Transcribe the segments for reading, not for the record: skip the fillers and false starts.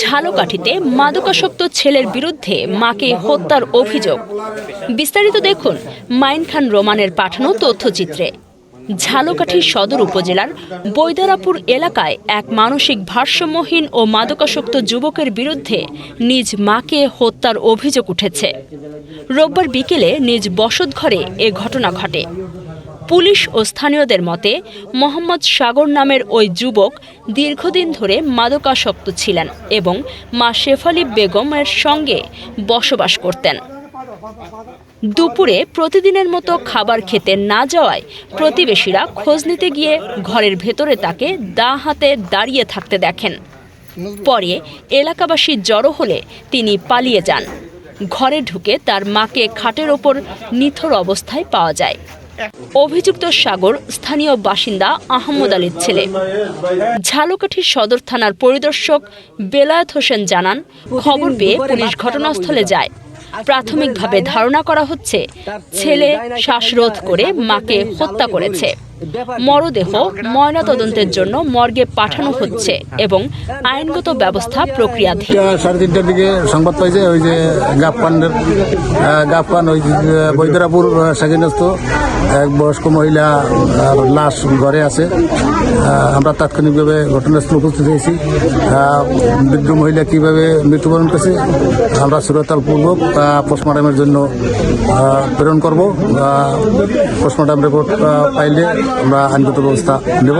ঝালকাঠিতে মাদকাসক্ত ছেলের বিরুদ্ধে মাকে হত্যার অভিযোগ। বিস্তারিত দেখুন মাইন খান রোমানের পাঠানো তথ্যচিত্রে। ঝালকাঠি সদর উপজেলার বৈদারাপুর এলাকায় এক মানসিক ভারসাম্যহীন ও মাদকাসক্ত যুবকের বিরুদ্ধে নিজ মাকে হত্যার অভিযোগ উঠেছে। রোববার বিকেলে নিজ বসতঘরে এ ঘটনা ঘটে। পুলিশ ও স্থানীয়দের মতে মোহাম্মদ সাগর নামের ওই যুবক দীর্ঘদিন ধরে মাদকাসক্ত ছিলেন এবং মা শেফালি বেগমের সঙ্গে বসবাস করতেন। দুপুরে প্রতিদিনের মতো খাবার খেতে না যাওয়ায় প্রতিবেশীরা খোঁজ নিতে গিয়ে ঘরের ভেতরে তাকে দা হাতে দাঁড়িয়ে থাকতে দেখেন। পরে এলাকাবাসী জড়ো হলে তিনি পালিয়ে যান। ঘরে ঢুকে তার মাকে খাটের ওপর নিথর অবস্থায় পাওয়া যায়। অভিযুক্ত সাগর স্থানীয় বাসিন্দা আহমদ আলীর ছেলে। ঝালকাঠি সদর থানার পরিদর্শক বেলায়েত হোসেন জানান, খবর পেয়ে পুলিশ ঘটনাস্থলে যায়। প্রাথমিকভাবে ধারণা করা হচ্ছে ছেলে শ্বাসরোধ করে মাকে হত্যা করেছে। মরদেহ ময়নাতদন্তের জন্য মর্গে পাঠানো হচ্ছে এবং আইনগত ব্যবস্থা প্রক্রিয়াধীন। 3:30টার দিকে সংবাদ পাইছে ওই যে গাফপান ওই বৈদারাপুর সেকেন্ডস্থ এক বয়স্ক মহিলা লাশ ঘরে আছে। আমরা তাৎক্ষণিকভাবে ঘটনাস্থলে উপস্থিত হয়েছি। বৃদ্ধ মহিলা কিভাবে মৃত্যুবরণ করেছে আমরা সুরতালপূর্বক পোস্টমর্টমের জন্য প্রেরণ করব। পোস্টমর্টম রিপোর্ট পাইলে আমরা আইনগত ব্যবস্থা নেব,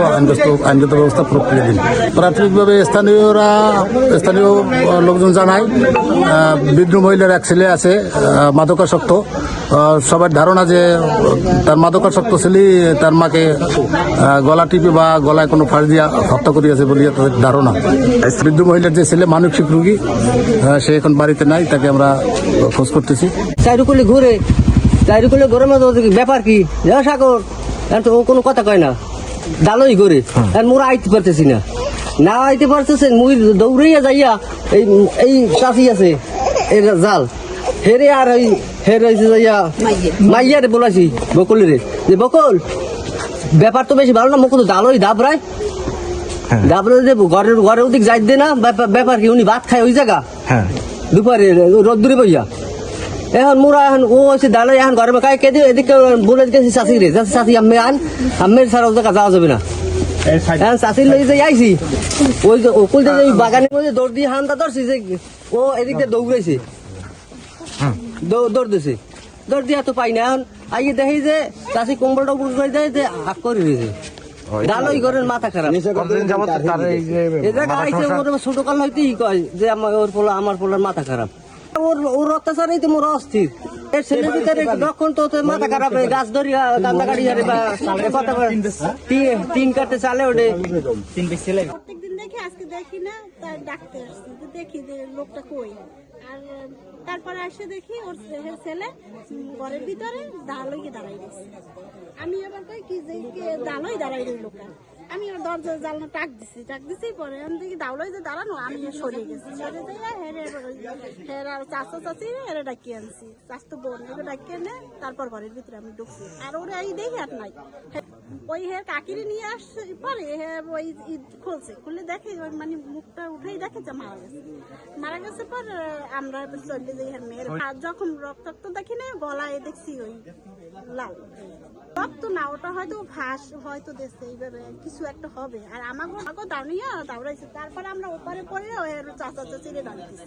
আইনগত ব্যবস্থা প্রক্রিয়াধীন। প্রাথমিকভাবে স্থানীয় লোকজন জানায় বৃদ্ধ মহিলার এক ছেলে আছে মাদকাসক্ত। সবার ধারণা যে তার মাদকাসক্ত ছেলে তার মাকে গলা টিপে বা গলায় কোনো ফাঁস দিয়া হত্যা করিয়াছে বলিয়া তাদের ধারণা। বৃদ্ধ মহিলার যে ছেলে মানসিক রোগী, সে এখন বাড়িতে নাই, তাকে আমরা খোঁজ করতেছি। চারুকুলে ঘরের মধ্যে ব্যাপার কি সাগর তো ও কোনো কথা কয় না, ডালই করে মোরা আইতে পারতেছি না আইতে পারতেছে। মুই দৌড়াইয়া যাইয়া এই চাষি আছে এর জাল হেরে আর ওই হেরে যাইয়া মাইয়ারে বলাইছি বকুলের যে বকুল ব্যাপার তো বেশি ভালো না, মুখ ডালই দাবরায় ঘরের ওদিক যাই দে না। ব্যাপার কি উনি ভাত খায় ওই জায়গা দুপুরে রোদ্দুরে বইয়া। এখন মোরা এখন ও হচ্ছে দাঁড়াই এখন ঘরে কায় কে দিয়ে এদিকে বলে গেছি চাষি রে চাষি আমের ছাড়া ও জায়গা যাওয়া যাবে না। এখন চাষির লই যে আইছি ওই যে ওকুল যে বাগানের মধ্যে দৌড় দিয়ে হান্দা ধরছি যে ও এদিক দিয়ে দৌড়াইছে, দৌড় দিছে, দৌড় দিয়া তো পাই না। এখন আইয়ে দেখি যে চাষি কম্বলটা উপর করে দেয় যে হাক করে দিয়েছে। ডালই ঘরের মাথা খারাপ। এই জায়গা আইসে ছোট কাল হইতেই কয় যে আমার পোলার মাথা খারাপ। ওর অত্যাচারেই তো মোর অস্থির। এর ছেলের ভিতরে যখন তো মাথা খারাপ হয় গাছ ধরি কান্দা কাটি হারে বা টিন কাটতে চালে ওঠে। প্রত্যেকদিন দেখি, আজকে দেখি না, তাই ডাকতে আসছি দেখি যে লোকটা কই। আর তারপরে এসে দেখি ওর ছেলে ঘরের ভিতরে দাঁড়াই গেছে। আমি আবার কই কি যে দাঁড়াই রইল লোকটা। আমি ওর দরজা জানলা টাক দিছি পরে আমি দেখি দাওলাই যে দাঁড়ানো, আমি সরিয়ে গেছি। সরে যাই হেরে আর চাচা চাচি এরা ডাকিয়ে আনছি, চাচতো বোন এগুলো ডাকিয়ে এনে তারপর ঘরের ভিতরে আমি ঢুকছি। আর ওরা এই দেখি আর নাই, ওই হের কাকিরে নিয়ে আসছে পরে ওই খুলে দেখে মানে মুখটা উঠেই দেখে যে মারা গেছে। পর আমরা চলে যাই হের মেয়ের। আর যখন রক্ত দেখি না গলায় দেখছি ওই লাল রক্ত না, ওটা হয়তো ফাঁস হয়তো দেখছে এইভাবে কিছু একটা হবে। আর আমাকে দাঁড়িয়ে দাঁড়াইছে। তারপরে আমরা ওপারে পরে চাচা চাচিরে দাঁড়িয়েছি।